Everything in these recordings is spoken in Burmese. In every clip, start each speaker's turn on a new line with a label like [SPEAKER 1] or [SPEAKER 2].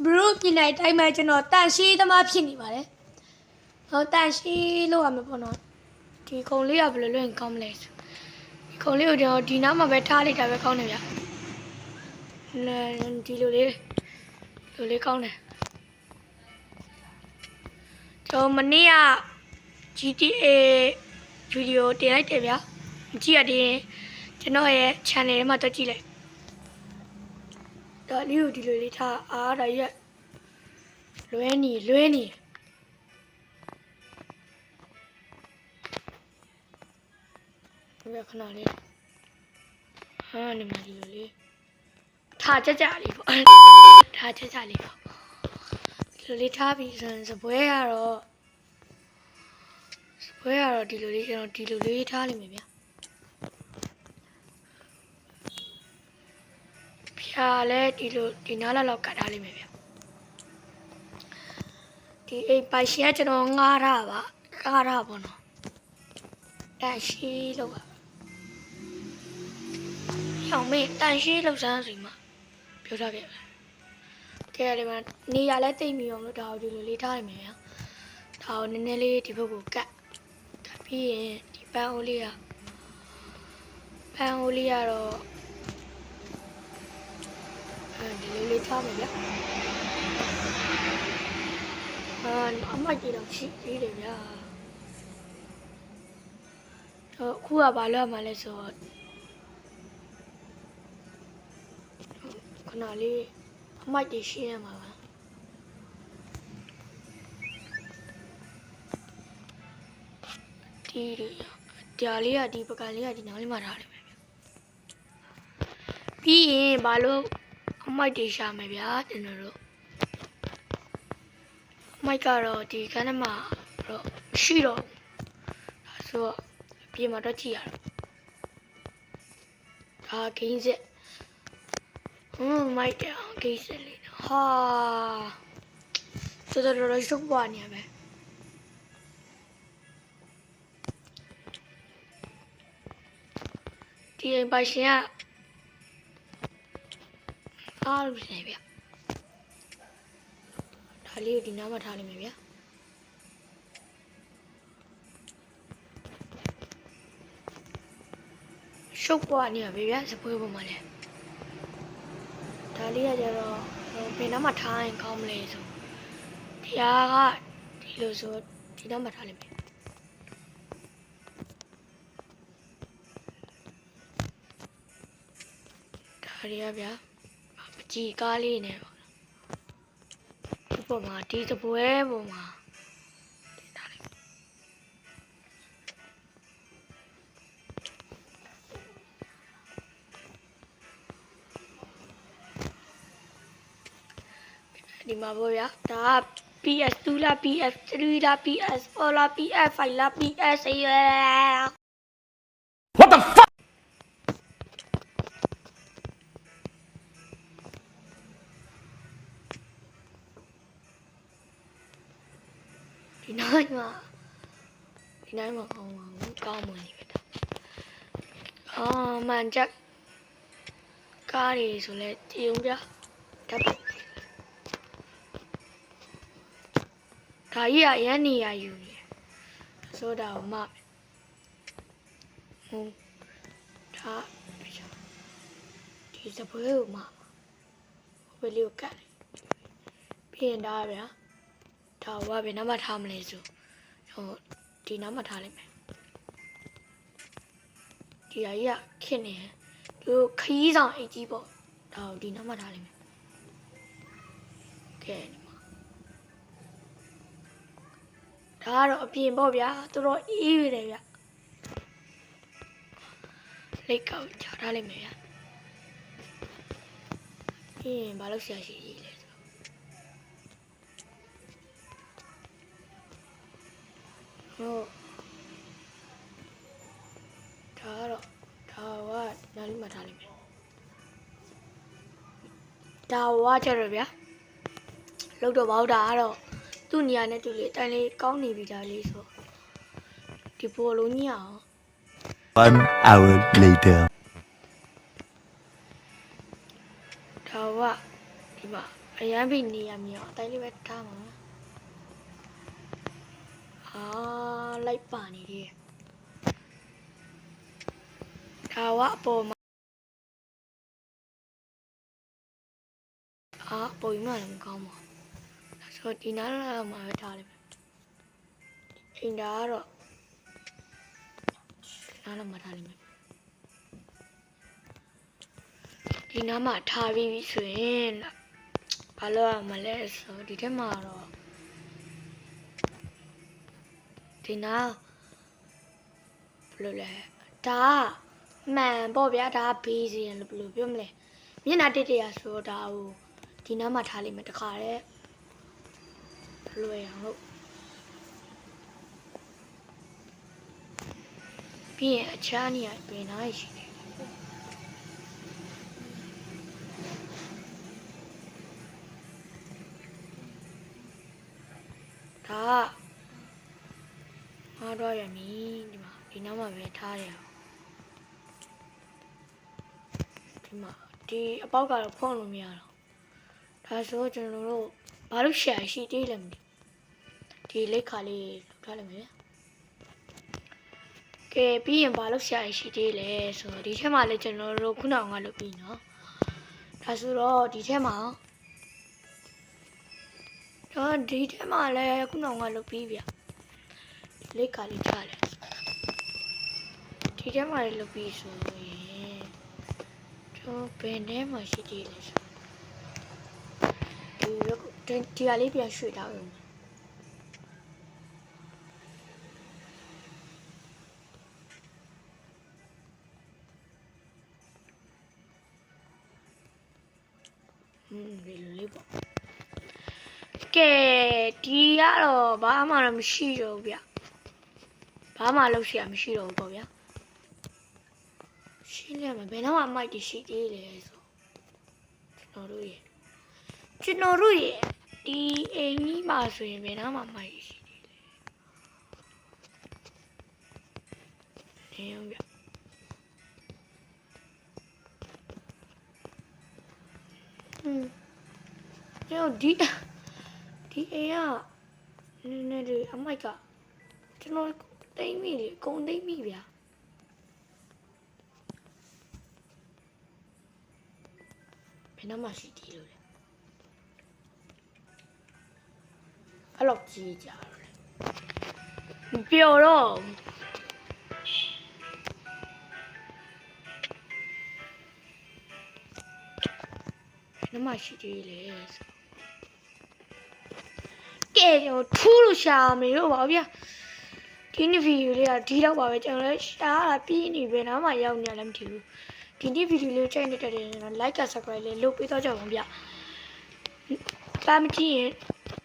[SPEAKER 1] ဘလို့ပြင်နိုင်တိုင်းမှာကျွန်တော်တန်ရှိသမားဖြစ်နေပါတယ်ဟောတန်ရှိလို့ရမှာပေါ့နော်ဒီခုံလေးကဘယ်လိုလုပ်ရင်ကောင်းမလဲဒီခုံလေးကိုကျွန်တော်ဒီနားမှာပဲထားလိုက်တာပဲကောင်းတယ်ဗျဒီလိုလေးကောင်းတယ်ကျွန်တော်မနေ့က GTA ဗီဒီယိုတင်လိုက်တယ်ဗျာကြည့်ရတဲ့ကျွန်တော်ရဲ့ channel ထဲမှာတက်ကြည့်လိုက်ဒါလေးကိုဒီလိုလေးထားအားဒါရက်လွဲနေဘယ်ခဏလေးဟာနေမှာဒီလိုလေးထားကြလေးပေါ့ထားကြလေးပေါ့ဒီလိုလေးထားပြီးဆိုရင်စပွဲကတော့ဒီလိုလေးကျွန်တော်ဒီလိုလေးထားလိုက်မယ်ဗျာဖြာလဲဒီနားလောက်ကတ်ထားလိုက်မယ်ဗျာဒီအိမ်ပိုင်ရှင်ကကျွန်တော်ငားတာပေါ့နော်တန်ရှိလို့ပါရောင်မေးတန်ရှိလို့စမ်းစီမှာပြောထားခဲ့တယ်ဒီမှာနေရလဲတိတ်မိအောင်လို့ဒါကိုဒီလိုလေးထားလိုက်မယ်ဗျာဒါကိုနည်းနည်းလေးဒီဘက်ကိုကတ်ပြီးရင်ဒီပန်းအိုးလေးကတော့ဒီလိုလေးထားမယ်ဗျာအမိုက်ကြီးတော့ရှိသေးတယ်ဗျာအခုကဘာလို့ရမှာလဲဆိုတော့ခဏလေးအမိုက်ကြီးရှင်းရမှာပါဒီလေးကဒီပကံလေးကဒီနားလေးမှာထားလိုက်မယ်ဗျပြီးရင်ဘာလို့အမိုက်တွေရှာမယ်ဗျာကျွန်တော်တို့အမိုက်ကတော့ဒီခန်းထဲမှာတော့မရှိတော့ဒါဆိုတော့ပြင်မှာတော့ကြည့်ရတော့ဒါဂိမ်းဆက်မိုက်တယ်ဂိမ်းဆက်လေးဟာတော်ရှုပ်ပွားနေရပဲဒီအိမ်ပိုင်ရှင်ကအားလို့နေဗျဒါလေးကိုဒီနားမှာထားလိုက်မယ်ဗျရှုပ်ပွားနေရပဲဗျစပွဲပေါ်မှာလဲဒါလေးကကြတော့ဘယ်နားမှာထားရင်ကောင်းမလဲဆိုဒီအားကဒီလိုဆိုဒီနားမှာထားလိုက်မယ်ဒါရီကဗျာပကြီးကားလေးနဲ့ပေါ့ဒီပေါ်မှာဒီစပွဲပေါ်မှာထားလိုက်ဒီမှာပေါ့ဗျာဒါ PS2 လား PS3 လား PS4 လား PS5 လား PS6 လား
[SPEAKER 2] What the fuck
[SPEAKER 1] ဒီနိုင်မှာကောင်းမနေပဲမှန်ချက်ကားတွေဆိုလဲတည်ုံပြဓာတ်ဒါကြီးကရန်နေရယူနေဆိုတာကိုမှဒါဒီစပွဲကိုမှဘယ်လိုကတ်ပြီးရင်ဒါဗျာဒါကဘယ်နားမှာထားမလဲဆိုဒီနားမှာထားလိုက်မယ်ဒီအကြီးကခင်းနေသူခရီးဆောင်အိတ်ကြီးပေါ့ဒါကိုဒီနားမှာထားလိုက်မယ်ကဲဒါကတော့အပြင်ပေါ့ဗျာတော်တော်အေးရတယ်ဗျလက်ကောက်ချထားလိုက်မယ်ဗျာပြီးရင်ဘာလို့ဆရာရှိကြီးလဲဟုတ်ဒါကနားလေးမှာထားလိုက်မယ်ဒါဝါကြရဗျာလောက်တော့ဘောက်တာကတော့သူ့နေရာနဲ့တူလေအတိုင်းလေးကောင်းနေပြီဒါလေးဆိုဒီပေါ်လုံးကြီးအောင်
[SPEAKER 2] 1 hour later
[SPEAKER 1] ဒါက ဒီမှာအရန်ပြီးနေရမြောင်အတိုင်းလေးပဲထားမှာဟာလိုက်ပါနေတယ်ဒါကအပေါ်မှာပုံမှန်လည်းမကောင်းပါဘူးဆိုဒီနားလာမှာပဲထားလိုက်မယ်အင်ဒါကတော့နားလာမှာထားလိုက်မယ်ဒီနားမှာထားပြီးဆိုရင်ဘာလို့မလဲဆိုဒီထက်မှာတော့ဒီနားဘယ်လိုလဲဒါမှန်ပေါ့ဗျာဒါဘေးစီရင်လို့ဘယ်လိုပြောမလဲမျက်နှာတိတ်တရဆိုဒါဟိုဒီနားမှာထားလိုက်မယ်တခါတည်းလွယ်အောင်လို့ပြီးရင်အခြားနေရာပြင်နားရှိတယ်ဒါငါတော့ရမည်ဒီမှာဒီနားမှာပဲထားရအောင်ဒီမှာဒီအပေါက်ကတော့ဖွင့်လို့မရတော့ဒါဆိုကျွန်တော်တို့ဘာလို့ရှာရှိသေးလဲမသိဒီလက်ခါလေးလောက်ထားလိုက်မယ်ကဲပြီးရင်ဘာလို့ရှာရှိသေးလဲဆိုတော့ဒီထက်မှလည်းကျွန်တော်တို့ခုနကလုပ်ပြီးနော်ဒါဆိုတော့ဒီထက်မှတော့ဒီထက်မှလည်းခုနကလုပ်ပြီးဗျဒီလက်ခါလေးထားလိုက်ဒီထက်မှလည်းလုပ်ပြီးဆိုရင်တော့ဘယ်နဲ့မှရှိသေးလဲဆိုဒီဟာလေးပြန်ရွှေ့ထားအောင်ဒီလိုလေးပေါ့ကဲဒီကတော့ဘာမှတော့မရှိတော့ဘူးဗျဘာမှလုပ်เสียမရှိတော့ဘူးပေါ့ဗျာရှင်းရမယ်ဘယ်တော့မှမိုက်တရှိသေးလဲဆိုကျွန်တော်တို့ရဲ့ဒီအိမ်ကြီးမှာဆိုရင်ဘယ်တော့မှမိုက်ရှိသေးလဲနေအောင်ဗျကျွန်တော်ဒီအိမ်ကနည်းနည်းလေးအမိုက်ကကျွန်တော်တိမ့်မိလေအကုန်တိမ့်မိဗျာဘယ်နှမရှိသေးလို့လဲအဲ့လောက်ကြီးကြတော့လေမပျော်တော့ဘယ်နှမရှိသေးလဲဆိုကဲကျွန်တော်ထူးလို့ရှာမယ်လို့ပါဗျာဒီနေ့ဗီဒီယိုလေးကဒီတော့ပါပဲကျွန်တော်လည်းရှာတာပြီးနေပဲနားမှာရောက်နေရလည်းမထင်ဘူးဒီနေ့ဗီဒီယိုလေးကြိုက်နေတဲ့တဲ့ like က subscribe လေးလုပ်ပေးတော့ကြပါဗျာပါမကြည့်ရင်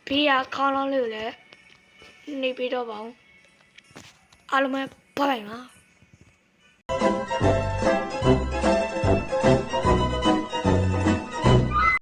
[SPEAKER 1] ဘေးကခေါင်းလောင်းလေးကိုလည်းနေပေးတော့ပါအောင်အားလုံးပဲဘိုင်ပါ